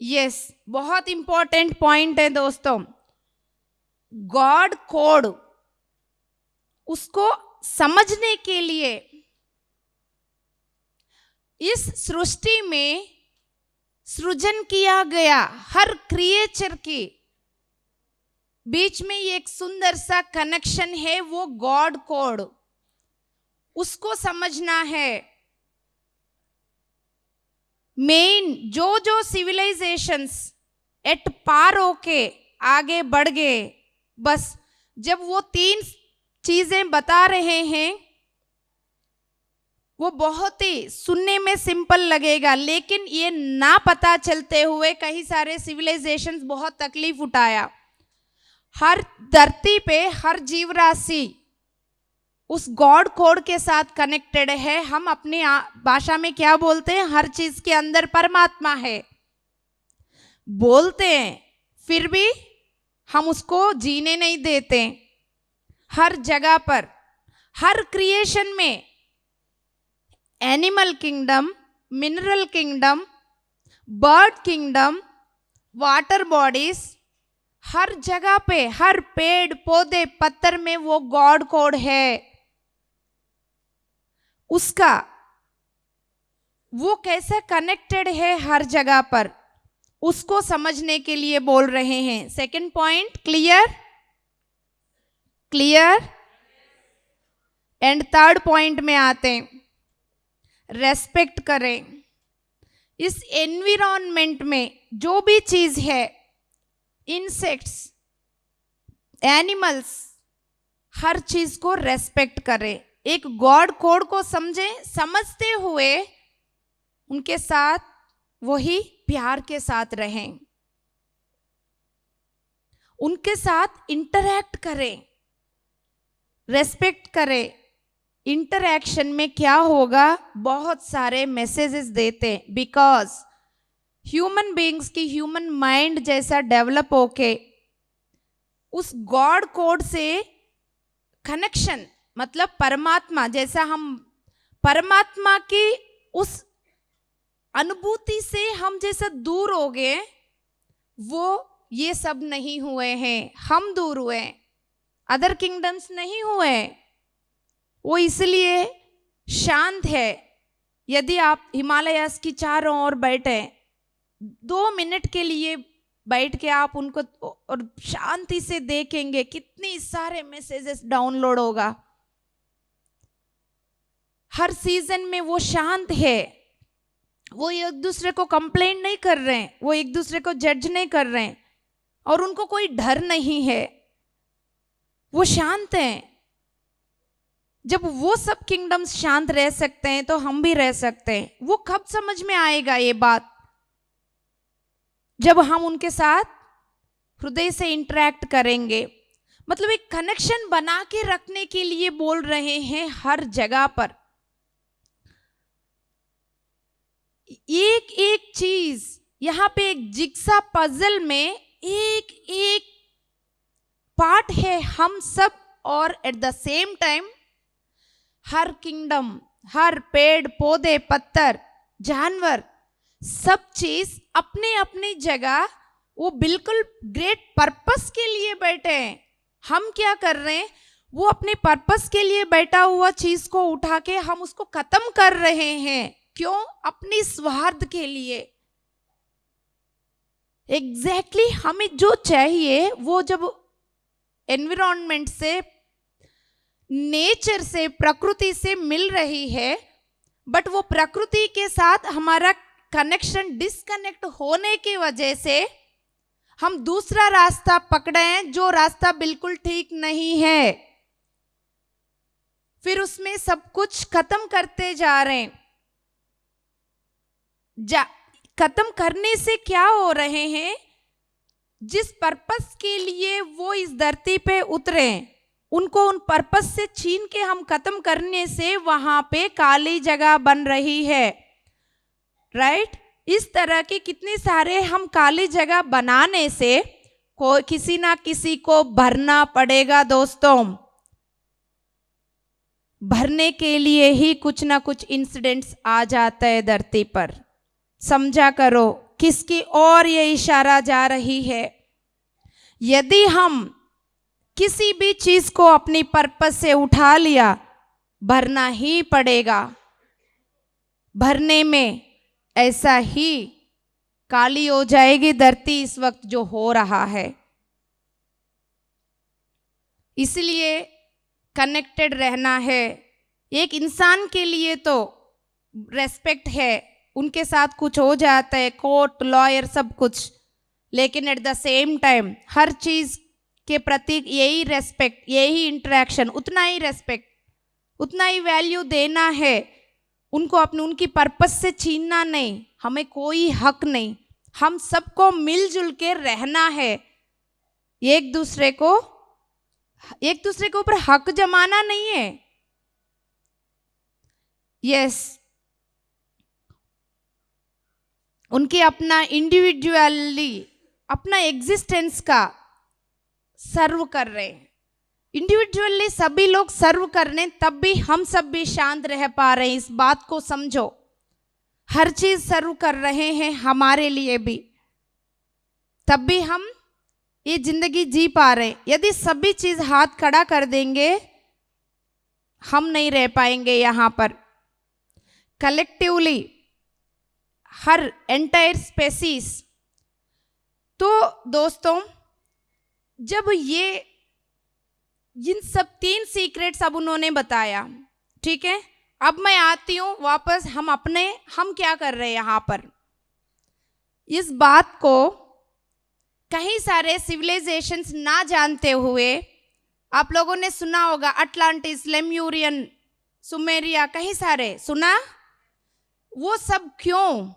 यस, बहुत इंपॉर्टेंट पॉइंट है दोस्तों, गॉड कोड। उसको समझने के लिए इस सृष्टि में सृजन किया गया हर क्रिएचर की बीच में ये एक सुंदर सा कनेक्शन है, वो गॉड कोड। उसको समझना है। मेन जो जो सिविलाइजेशंस एट पार होके आगे बढ़ गए, बस जब वो 3 चीजें बता रहे हैं वो बहुत ही सुनने में सिंपल लगेगा, लेकिन ये ना पता चलते हुए कई सारे सिविलाइजेशंस बहुत तकलीफ उठाया। हर धरती पे हर जीव राशि उस गॉड कोड के साथ कनेक्टेड है। हम अपनी भाषा में क्या बोलते हैं? हर चीज के अंदर परमात्मा है बोलते हैं, फिर भी हम उसको जीने नहीं देते। हर जगह पर, हर क्रिएशन में, animal kingdom, mineral kingdom, bird kingdom, water bodies, हर जगह पे, हर पेड़ पौधे पत्थर में वो गॉड कोड है। उसका वो कैसे कनेक्टेड है हर जगह पर, उसको समझने के लिए बोल रहे हैं। Second point clear? Clear? And third point में आते हैं, रेस्पेक्ट करें। इस एनवायरनमेंट में जो भी चीज है, इंसेक्ट्स, एनिमल्स, हर चीज को रेस्पेक्ट करें। एक गॉड कोड को समझें, समझते हुए उनके साथ वही प्यार के साथ रहें, उनके साथ इंटरैक्ट करें, रेस्पेक्ट करें। इंटरैक्शन में क्या होगा? बहुत सारे मैसेजेस देते हैं, बिकॉज ह्यूमन बीइंग्स की ह्यूमन माइंड जैसा डेवलप होके उस गॉड कोड से कनेक्शन, मतलब परमात्मा जैसा, हम परमात्मा की उस अनुभूति से हम जैसा दूर हो गए, वो ये सब नहीं हुए हैं, हम दूर हुए, अदर किंगडम्स नहीं हुए। वो इसलिए शांत है। यदि आप हिमालयस की चारों ओर बैठे, 2 मिनट के लिए बैठ के आप उनको और शांति से देखेंगे, कितनी सारे मैसेजेस डाउनलोड होगा। हर सीजन में वो शांत है, वो एक दूसरे को कंप्लेंट नहीं कर रहे हैं, वो एक दूसरे को जज नहीं कर रहे हैं, और उनको कोई डर नहीं है, वो शांत हैं। जब वो सब किंगडम्स शांत रह सकते हैं तो हम भी रह सकते हैं। वो कब समझ में आएगा ये बात? जब हम उनके साथ हृदय से इंटरेक्ट करेंगे। मतलब एक कनेक्शन बना के रखने के लिए बोल रहे हैं हर जगह पर। एक एक चीज यहां पे एक जिग्सा पजल में एक एक पार्ट है हम सब, और एट द सेम टाइम हर किंगडम, हर पेड़ पौधे पत्थर जानवर सब चीज अपने अपनी जगह वो बिल्कुल ग्रेट पर्पस के लिए बैठे हैं। हम क्या कर रहे हैं? वो अपने पर्पस के लिए बैठा हुआ चीज को उठा के हम उसको खत्म कर रहे हैं। क्यों? अपनी स्वार्थ के लिए। एग्जैक्टली हमें जो चाहिए वो जब एनवायरनमेंट से, नेचर से, प्रकृति से मिल रही है, बट वो प्रकृति के साथ हमारा कनेक्शन डिस्कनेक्ट होने की वजह से हम दूसरा रास्ता पकड़े हैं, जो रास्ता बिल्कुल ठीक नहीं है। फिर उसमें सब कुछ खत्म करते जा रहे हैं। खत्म करने से क्या हो रहे हैं? जिस पर्पस के लिए वो इस धरती पे उतरे, उनको उन पर्पस से छीन के हम खत्म करने से वहां पे काली जगह बन रही है। राइट? इस तरह के कितने सारे हम काली जगह बनाने से कोई किसी ना किसी को भरना पड़ेगा दोस्तों। भरने के लिए ही कुछ ना कुछ इंसिडेंट्स आ जाता है धरती पर। समझा करो किसकी ओर ये इशारा जा रही है। यदि हम किसी भी चीज को अपनी पर्पस से उठा लिया, भरना ही पड़ेगा। भरने में ऐसा ही काली हो जाएगी धरती इस वक्त जो हो रहा है। इसलिए कनेक्टेड रहना है। एक इंसान के लिए तो रेस्पेक्ट है, उनके साथ कुछ हो जाता है, कोर्ट लॉयर सब कुछ, लेकिन एट द सेम टाइम हर चीज के प्रति यही रेस्पेक्ट, यही इंटरेक्शन, उतना ही रेस्पेक्ट, उतना ही वैल्यू देना है। उनको अपने उनकी पर्पस से छीनना नहीं, हमें कोई हक नहीं। हम सबको मिलजुल के रहना है। एक दूसरे के ऊपर हक जमाना नहीं है। यस, उनके अपना इंडिविजुअली अपना एग्जिस्टेंस का सर्व कर रहे हैं। इंडिविजुअली सभी लोग सर्व कर रहे हैं, तब भी हम सब भी शांत रह पा रहे हैं। इस बात को समझो, हर चीज सर्व कर रहे हैं हमारे लिए भी, तब भी हम ये जिंदगी जी पा रहे हैं। यदि सभी चीज हाथ खड़ा कर देंगे, हम नहीं रह पाएंगे यहाँ पर। Collectively her entire species. तो दोस्तों, जब ये इन सब 3 सीक्रेट्स अब उन्होंने बताया, ठीक है, अब मैं आती हूं वापस। हम क्या कर रहे हैं यहाँ पर? इस बात को कई सारे सिविलाइजेशंस ना जानते हुए, आप लोगों ने सुना होगा अटलांटिस, लेम्यूरियन, सुमेरिया, कई सारे सुना। वो सब क्यों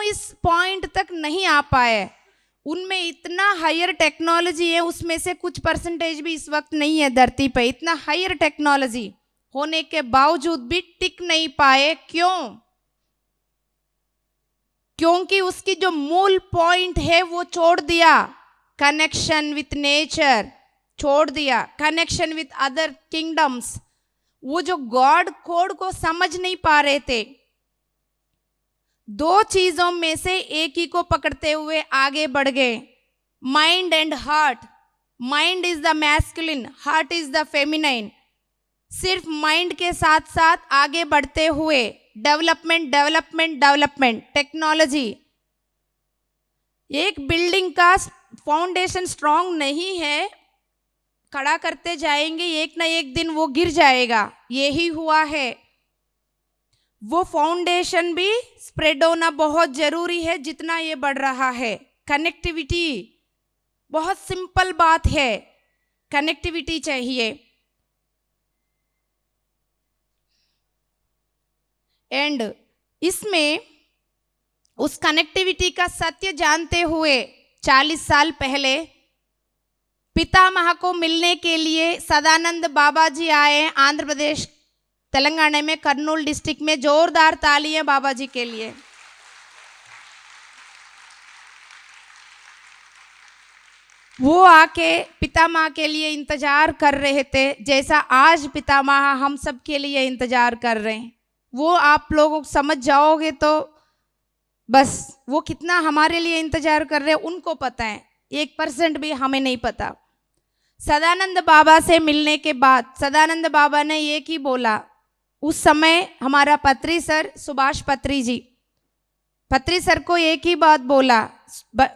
इस पॉइंट तक नहीं आ पाए? उनमें इतना हायर टेक्नोलॉजी है, उसमें से कुछ परसेंटेज भी इस वक्त नहीं है धरती पे। इतना हायर टेक्नोलॉजी होने के बावजूद भी टिक नहीं पाए। क्योंकि उसकी जो मूल पॉइंट है वो छोड़ दिया। कनेक्शन विथ नेचर छोड़ दिया, कनेक्शन विथ अदर किंगडम्स। वो जो गॉड कोड को समझ नहीं पा रहे थे। 2 चीजों में से एक ही को पकड़ते हुए आगे बढ़ गए, mind and heart. Mind is the masculine, heart is the feminine. सिर्फ माइंड के साथ साथ आगे बढ़ते हुए डेवलपमेंट, टेक्नोलॉजी। एक बिल्डिंग का फाउंडेशन स्ट्रांग नहीं है, खड़ा करते जाएंगे, एक ना एक दिन वो गिर जाएगा। यही हुआ है। वो फाउंडेशन भी स्प्रेड होना बहुत जरूरी है जितना ये बढ़ रहा है। कनेक्टिविटी बहुत सिंपल बात है, कनेक्टिविटी चाहिए। एंड इसमें उस कनेक्टिविटी का सत्य जानते हुए 40 साल पहले पितामह को मिलने के लिए सदानंद बाबा जी आए आंध्र प्रदेश तेलंगाना में कर्नूल डिस्ट्रिक्ट में। जोरदार तालियां बाबा जी के लिए। वो आके पितामह के लिए इंतजार कर रहे थे, जैसा आज पितामह हम सब के लिए इंतजार कर रहे हैं। वो आप लोग समझ जाओगे तो बस वो कितना हमारे लिए इंतजार कर रहे हैं उनको पता है, 1% भी हमें नहीं पता। सदानंद बाबा से मिलने के बाद सदानंद बाबा ने एक ही बोला, उस समय हमारा पत्री सर सुभाष पत्री जी, पत्री सर को एक ही बात बोला,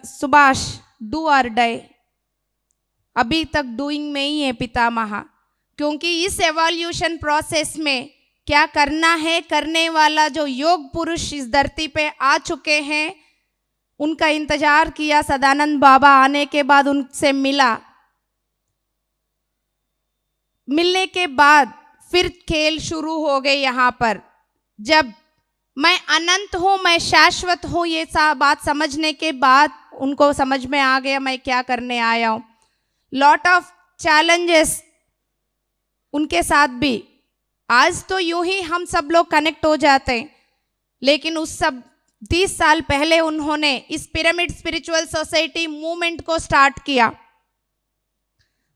सुभाष डू और डाई। अभी तक डूइंग में ही है पितामह, क्योंकि इस एवोल्यूशन प्रोसेस में क्या करना है, करने वाला जो योग पुरुष इस धरती पे आ चुके हैं उनका इंतजार किया। सदानंद बाबा आने के बाद उनसे मिला, मिलने के बाद फिर खेल शुरू हो गए यहाँ पर। जब मैं अनंत हूँ, मैं शाश्वत हूँ, ये बात समझने के बाद उनको समझ में आ गया मैं क्या करने आया हूँ। लॉट ऑफ चैलेंजेस उनके साथ भी। आज तो यूं ही हम सब लोग कनेक्ट हो जाते हैं, लेकिन उस सब 30 साल पहले उन्होंने इस पिरामिड स्पिरिचुअल सोसाइटी मूवमेंट को स्टार्ट किया।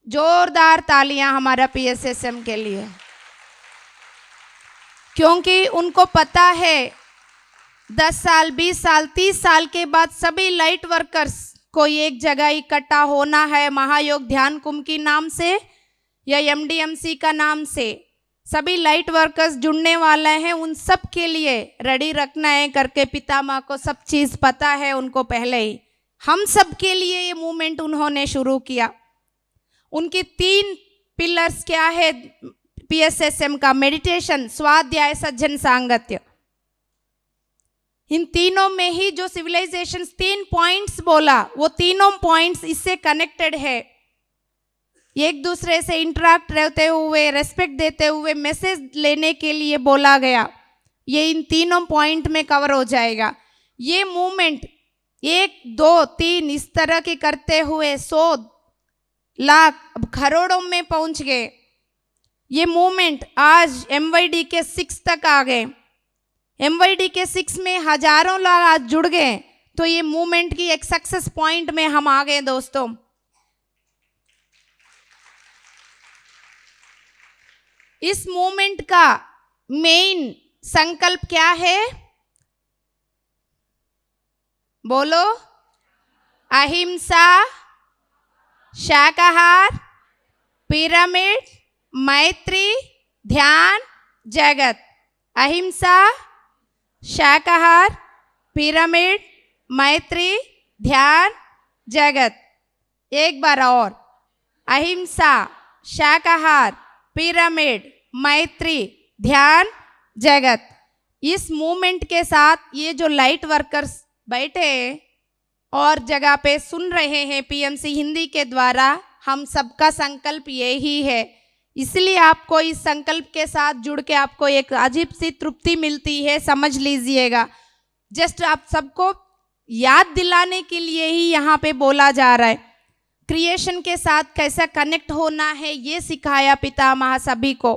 जोरदार तालियां हमारा पीएसएसएम के लिए, क्योंकि उनको पता है 10 साल 20 साल 30 साल के बाद सभी लाइट वर्कर्स को एक जगह इकट्ठा होना है, महायोग ध्यान कुंभ के नाम से या एमडीएमसी का नाम से सभी लाइट वर्कर्स जुड़ने वाले हैं। उन सब के लिए रेडी रखना है करके पितामह को सब चीज़ पता है उनको पहले ही। हम सब के लिए ये मूवमेंट उन्होंने शुरू किया। उनकी 3 पिलर्स क्या है पीएसएसएम का? मेडिटेशन, स्वाध्याय, सज्जन सांगत्य। इन तीनों में ही जो सिविलाइजेशन 3 पॉइंट्स बोला, वो तीनों पॉइंट्स इससे कनेक्टेड है। एक दूसरे से इंटरेक्ट रहते हुए, रेस्पेक्ट देते हुए मैसेज लेने के लिए बोला गया। ये इन तीनों पॉइंट में कवर हो जाएगा। ये मूवमेंट 1 2 3 इस तरह के करते हुए 100 लाख अब करोड़ों में पहुंच गए। ये मूवमेंट आज MYD के 6 तक आ गए। MYD के 6 में हजारों लोग आज जुड़ गए, तो ये मूवमेंट की एक सक्सेस पॉइंट में हम आ गए दोस्तों। इस मूवमेंट का मेन संकल्प क्या है? बोलो। अहिंसा, शाकाहार, पिरामिड, मैत्री, ध्यान, जगत। अहिंसा, शाकाहार, पिरामिड, मैत्री, ध्यान, जगत। एक बार और। अहिंसा, शाकाहार, पिरामिड, मैत्री, ध्यान, जगत। इस मूवमेंट के साथ ये जो लाइट वर्कर्स बैठे और जगह पे सुन रहे हैं पीएमसी हिंदी के द्वारा, हम सबका संकल्प यही है। इसलिए आपको इस संकल्प के साथ जुड़ के आपको एक अजीब सी तृप्ति मिलती है, समझ लीजिएगा। जस्ट आप सबको याद दिलाने के लिए ही यहाँ पे बोला जा रहा है। क्रिएशन के साथ कैसा कनेक्ट होना है ये सिखाया पितामह सभी को।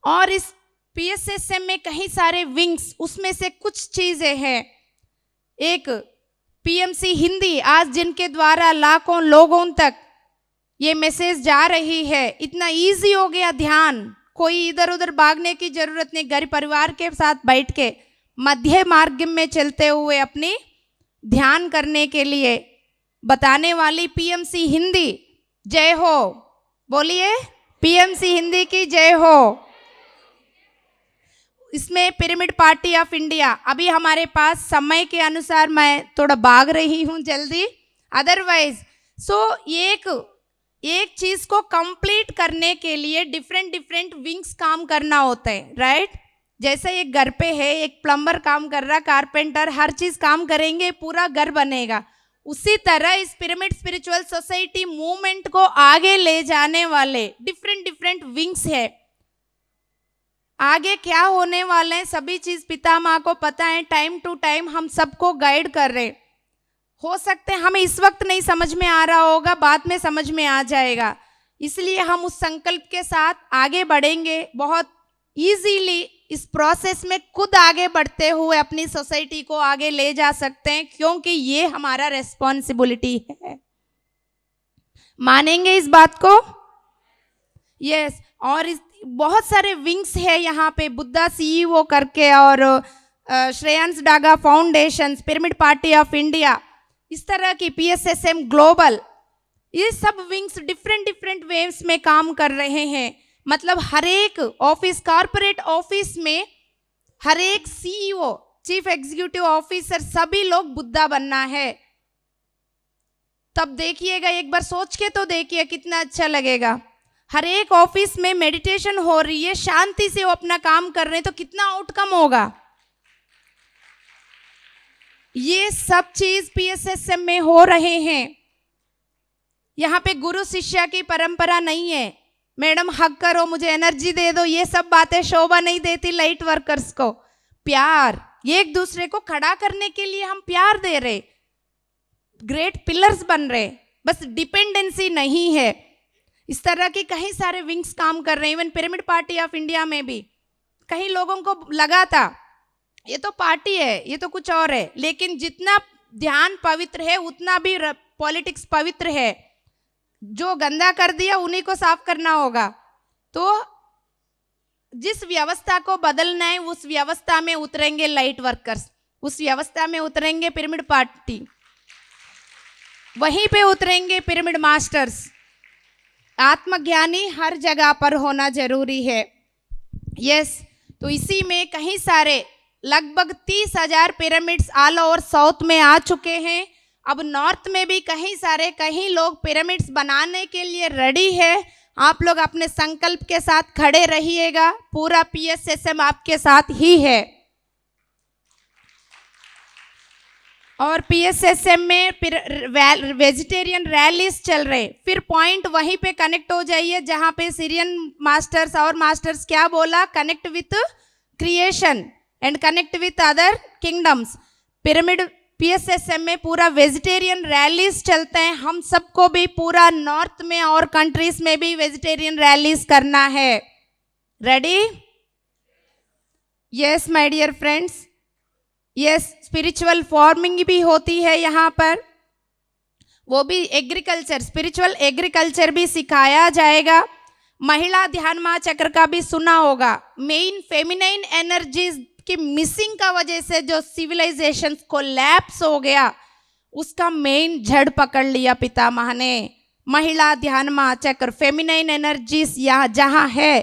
और इस पीएसएसएम में कई सारे विंग्स, उसमें से कुछ चीजें हैं। एक पीएमसी हिंदी, आज जिनके द्वारा लाखों लोगों तक ये मैसेज जा रही है। इतना इजी हो गया ध्यान, कोई इधर उधर भागने की जरूरत नहीं। घर परिवार के साथ बैठ के मध्य मार्ग में चलते हुए अपनी ध्यान करने के लिए बताने वाली पीएमसी हिंदी, जय हो। बोलिए पीएमसी हिंदी की जय हो। इसमें पिरामिड पार्टी ऑफ इंडिया, अभी हमारे पास समय के अनुसार मैं थोड़ा भाग रही हूँ जल्दी, अदरवाइज एक चीज को कंप्लीट करने के लिए डिफरेंट विंग्स काम करना होता है, राइट। जैसे एक घर पे है, एक प्लम्बर काम कर रहा, कारपेंटर, हर चीज काम करेंगे, पूरा घर बनेगा। उसी तरह इस पिरामिड स्पिरिचुअल सोसाइटी मूवमेंट को आगे ले जाने वाले डिफरेंट डिफरेंट विंग्स है। आगे क्या होने वाले हैं सभी चीज पितामह को पता है। टाइम टू टाइम हम सबको गाइड कर रहे। हो सकते हैं हमें इस वक्त नहीं समझ में आ रहा होगा, बाद में समझ में आ जाएगा। इसलिए हम उस संकल्प के साथ आगे बढ़ेंगे। बहुत इजीली इस प्रोसेस में खुद आगे बढ़ते हुए अपनी सोसाइटी को आगे ले जा सकते हैं, क्योंकि ये हमारा रेस्पॉन्सिबिलिटी है। मानेंगे इस बात को? यस। और बहुत सारे विंग्स है यहाँ पे, बुद्धा सीईओ करके, और Shreyansh Daga foundation, pyramid party of India, इस तरह की PSSM ग्लोबल, ये सब विंग्स डिफरेंट डिफरेंट वेव्स में काम कर रहे हैं। मतलब हर एक ऑफिस, कॉर्पोरेट ऑफिस में हर एक CEO, चीफ एग्जीक्यूटिव ऑफिसर, सभी लोग बुद्धा बनना है। तब देखिएगा, एक बार सोच के तो देखिए कितना अच्छा लगेगा। हर एक ऑफिस में मेडिटेशन हो रही है, शांति से वो अपना काम कर रहे हैं, तो कितना आउटकम होगा। ये सब चीज PSSM में हो रहे हैं। यहाँ पे गुरु शिष्य की परंपरा नहीं है। मैडम हक करो, मुझे एनर्जी दे दो, ये सब बातें शोभा नहीं देती लाइट वर्कर्स को। प्यार, एक दूसरे को खड़ा करने के लिए हम प्यार दे रहे, ग्रेट पिलर्स बन रहे, बस डिपेंडेंसी नहीं है। इस तरह के कई सारे विंग्स काम कर रहे हैं। Even pyramid party of India में भी कई लोगों को लगा था ये तो पार्टी है, ये तो कुछ और है, लेकिन जितना ध्यान पवित्र है उतना भी पॉलिटिक्स पवित्र है। जो गंदा कर दिया उन्हीं को साफ करना होगा। तो जिस व्यवस्था को बदलना है उस व्यवस्था में उतरेंगे लाइट वर्कर्स, उस व्यवस्था में उतरेंगे पिरामिड पार्टी, वहीं पे उतरेंगे पिरामिड मास्टर्स। आत्मज्ञानी हर जगह पर होना जरूरी है। यस। तो इसी में कई सारे लगभग 30,000 पिरामिड्स ऑल ओवर साउथ में आ चुके हैं। अब नॉर्थ में भी कई लोग पिरामिड्स बनाने के लिए रेडी है। आप लोग अपने संकल्प के साथ खड़े रहिएगा, पूरा PSSM आपके साथ ही है। और PSSM में वेजिटेरियन रैलीज चल रहे, फिर पॉइंट वहीं पे कनेक्ट हो जाइए जहां पे सीरियन मास्टर्स और मास्टर्स क्या बोला, connect with creation and connect with other kingdoms. Pyramid PSSM में पूरा वेजिटेरियन रैलीज चलते हैं। हम सबको भी पूरा नॉर्थ में और कंट्रीज में भी वेजिटेरियन रैलीज करना है। Ready? Yes my dear friends. Yes, spiritual farming भी होती है यहाँ पर, वो भी एग्रीकल्चर, स्पिरिचुअल एग्रीकल्चर भी सिखाया जाएगा। महिला ध्यान महाचक्र का भी सुना होगा। मेन फेमिनाइन एनर्जीज की मिसिंग का वजह से जो सिविलाइजेशन को लैप्स हो गया, उसका मेन जड़ पकड़ लिया पितामह ने। महिला ध्यान महाचक्र, फेमिनाइन एनर्जीज यहाँ जहाँ है,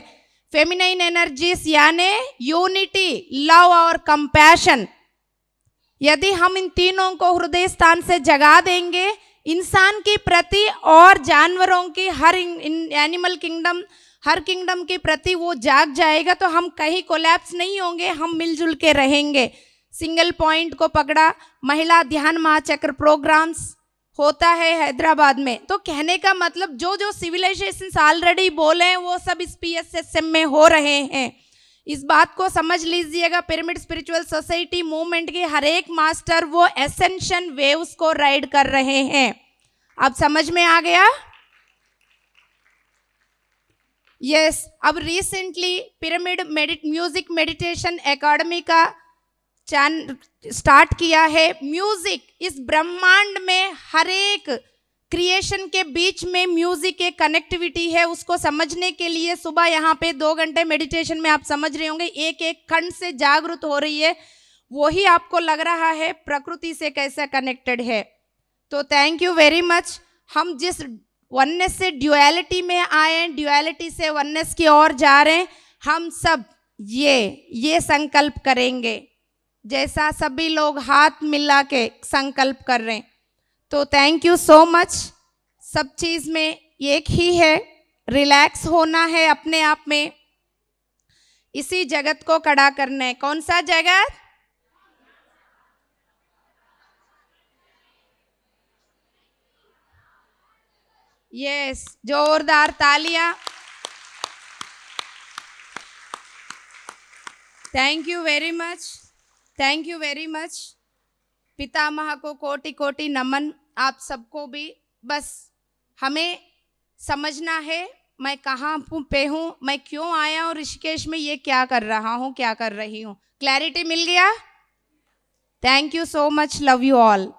फेमिनाइन एनर्जीज यानी यूनिटी, लव और कंपैशन। यदि हम इन तीनों को हृदय स्थान से जगा देंगे, इंसान के प्रति और जानवरों की, हर एनिमल किंगडम, हर किंगडम के प्रति वो जाग जाएगा, तो हम कहीं कोलैप्स नहीं होंगे, हम मिलजुल के रहेंगे। सिंगल पॉइंट को पकड़ा, महिला ध्यान महाचक्र प्रोग्राम्स होता है हैदराबाद में। तो कहने का मतलब जो जो सिविलाइजेशंस ऑलरेडी बोले हैं वो सब इस PSSM में हो रहे हैं। इस बात को समझ लीजिएगा। पिरामिड स्पिरिचुअल सोसाइटी मूवमेंट के हर एक मास्टर वो एसेंशन वेव्स को राइड कर रहे हैं। अब समझ में आ गया? यस। अब recently pyramid music meditation academy का स्टार्ट किया है। म्यूजिक इस ब्रह्मांड में हर एक क्रिएशन के बीच में म्यूजिक एक कनेक्टिविटी है। उसको समझने के लिए सुबह यहाँ पे 2 घंटे मेडिटेशन में आप समझ रहे होंगे, एक एक खंड से जागृत हो रही है, वही आपको लग रहा है प्रकृति से कैसा कनेक्टेड है। तो थैंक यू वेरी मच। हम जिस वननेस से ड्यूअलिटी में आए, ड्यूअलिटी से वननेस की ओर जा रहे हैं, हम सब ये संकल्प करेंगे जैसा सभी लोग हाथ मिला के संकल्प कर रहे हैं। तो थैंक यू सो मच। सब चीज़ में एक ही है, रिलैक्स होना है अपने आप में। इसी जगत को खड़ा करने। कौन सा जगत? यस, जोरदार तालियां। Thank you very much, thank you very much. पितामह को कोटि कोटि नमन। आप सबको भी बस हमें समझना है मैं कहाँ पे हूँ, मैं क्यों आया हूँ ऋषिकेश में, ये क्या कर रहा हूँ, क्या कर रही हूँ। क्लैरिटी मिल गया? Thank you so much, love you all.